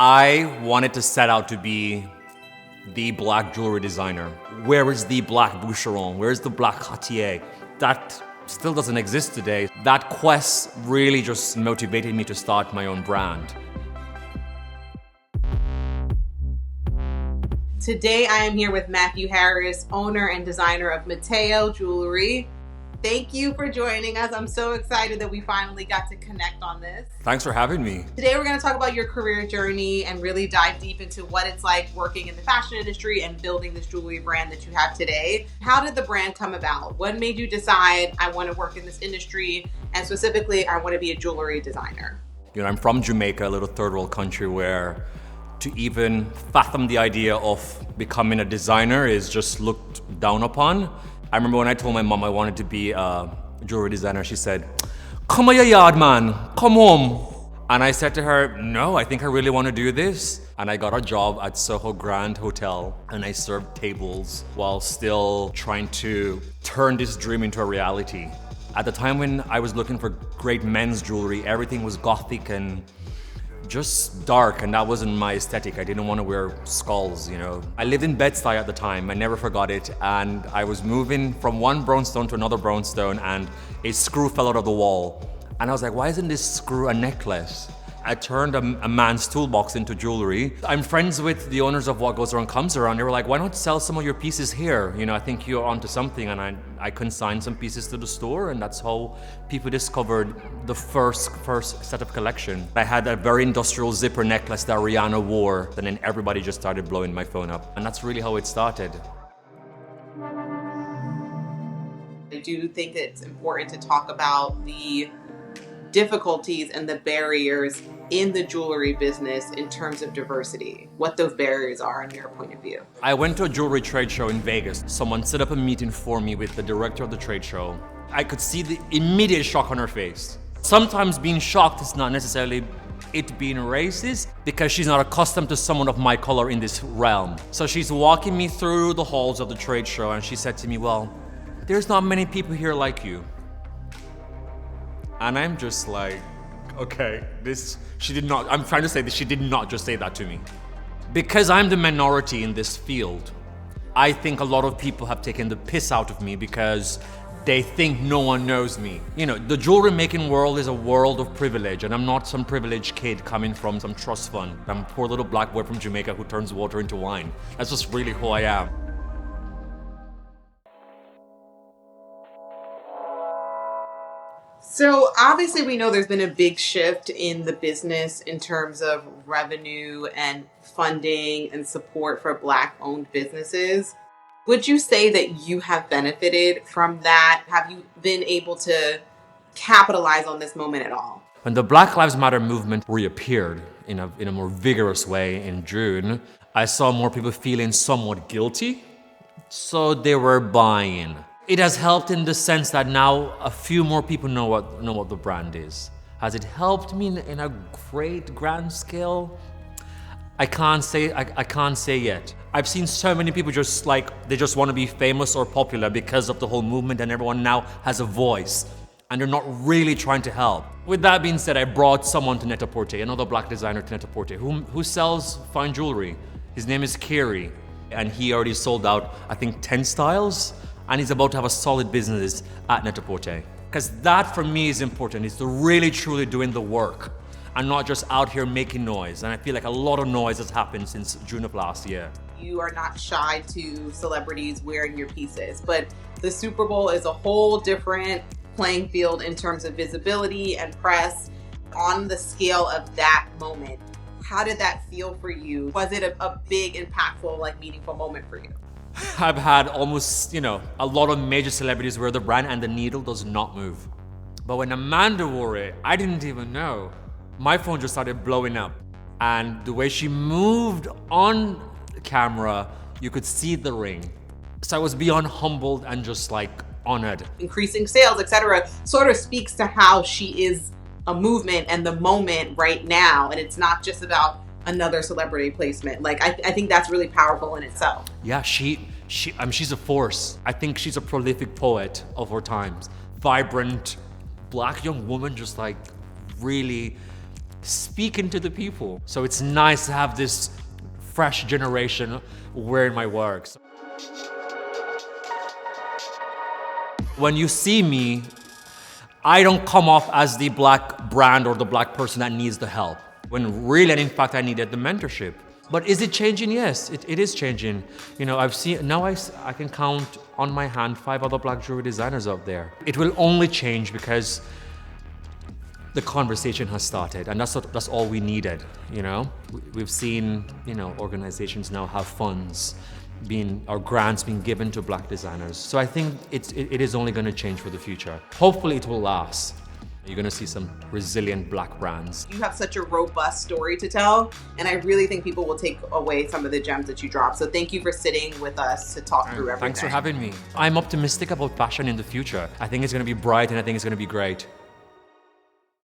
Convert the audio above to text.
I wanted to set out to be the black jewelry designer. Where is the black boucheron? Where is the black Cartier? That still doesn't exist today. That quest really just motivated me to start my own brand. Today I am here with Matthew Harris, owner and designer of Mateo Jewelry. Thank you for joining us. I'm so excited that we finally got to connect on this. Thanks for having me. Today we're going to talk about your career journey and really dive deep into what it's like working in the fashion industry and building this jewelry brand that you have today. How did the brand come about? What made you decide I want to work in this industry, and specifically I want to be a jewelry designer? You know, I'm from Jamaica, a little third world country where to even fathom the idea of becoming a designer is just looked down upon. I remember when I told my mom I wanted to be a jewelry designer, she said, "Come on your yard, man, come home." And I said to her, "No, I think I really want to do this." And I got a job at Soho Grand Hotel and I served tables while still trying to turn this dream into a reality. At the time when I was looking for great men's jewelry, everything was gothic and just dark, and that wasn't my aesthetic. I didn't want to wear skulls, you know. I lived in Bed-Stuy at the time, I never forgot it, and I was moving from one brownstone to another brownstone and a screw fell out of the wall. And I was like, why isn't this screw a necklace? I turned a man's toolbox into jewelry. I'm friends with the owners of What Goes Around Comes Around. They were like, why not sell some of your pieces here? You know, I think you're onto something. And I consigned some pieces to the store, and that's how people discovered the first set of collection. I had a very industrial zipper necklace that Rihanna wore, and then everybody just started blowing my phone up. And that's really how it started. I do think it's important to talk about the difficulties and the barriers in the jewelry business in terms of diversity, what those barriers are in your point of view. I went to a jewelry trade show in Vegas. Someone set up a meeting for me with the director of the trade show. I could see the immediate shock on her face. Sometimes being shocked is not necessarily it being racist, because she's not accustomed to someone of my color in this realm. So she's walking me through the halls of the trade show and she said to me, "Well, there's not many people here like you." And I'm just like, okay, I'm trying to say that she did not just say that to me. Because I'm the minority in this field, I think a lot of people have taken the piss out of me because they think no one knows me. You know, the jewelry making world is a world of privilege, and I'm not some privileged kid coming from some trust fund. I'm a poor little black boy from Jamaica who turns water into wine. That's just really who I am. So obviously we know there's been a big shift in the business in terms of revenue and funding and support for Black-owned businesses. Would you say that you have benefited from that? Have you been able to capitalize on this moment at all? When the Black Lives Matter movement reappeared in a more vigorous way in June, I saw more people feeling somewhat guilty, so they were buying. It has helped in the sense that now a few more people know what the brand is. Has it helped me in a great grand scale? I can't say yet. I've seen so many people just like, they just want to be famous or popular because of the whole movement, and everyone now has a voice and they're not really trying to help. With that being said, I brought someone to Net-a-Porter, another black designer to Net-a-Porter, who sells fine jewelry. His name is Kiri, and he already sold out, I think, 10 styles. And he's about to have a solid business at Net-a-Porter. Because that for me is important, is to really truly doing the work and not just out here making noise. And I feel like a lot of noise has happened since June of last year. You are not shy to celebrities wearing your pieces, but the Super Bowl is a whole different playing field in terms of visibility and press on the scale of that moment. How did that feel for you? Was it a big, impactful, meaningful moment for you? I've had almost, a lot of major celebrities wear the brand and the needle does not move. But when Amanda wore it, I didn't even know. My phone just started blowing up. And the way she moved on camera, you could see the ring. So I was beyond humbled and just honored. Increasing sales, etc., sort of speaks to how she is a movement and the moment right now. And it's not just about another celebrity placement. I think that's really powerful in itself. Yeah, she's a force. I think she's a prolific poet of her times. Vibrant, black young woman, just really speaking to the people. So it's nice to have this fresh generation wearing my works. When you see me, I don't come off as the black brand or the black person that needs the help, when really and in fact I needed the mentorship. But is it changing? Yes, it is changing. You know, I've seen, now I can count on my hand 5 other black jewelry designers out there. It will only change because the conversation has started, and that's all we needed, you know? We've seen, you know, organizations now have funds or grants being given to black designers. So I think it is only gonna change for the future. Hopefully it will last. You're gonna see some resilient black brands. You have such a robust story to tell, and I really think people will take away some of the gems that you drop. So thank you for sitting with us to talk through everything. Thanks for having me. I'm optimistic about fashion in the future. I think it's gonna be bright and I think it's gonna be great.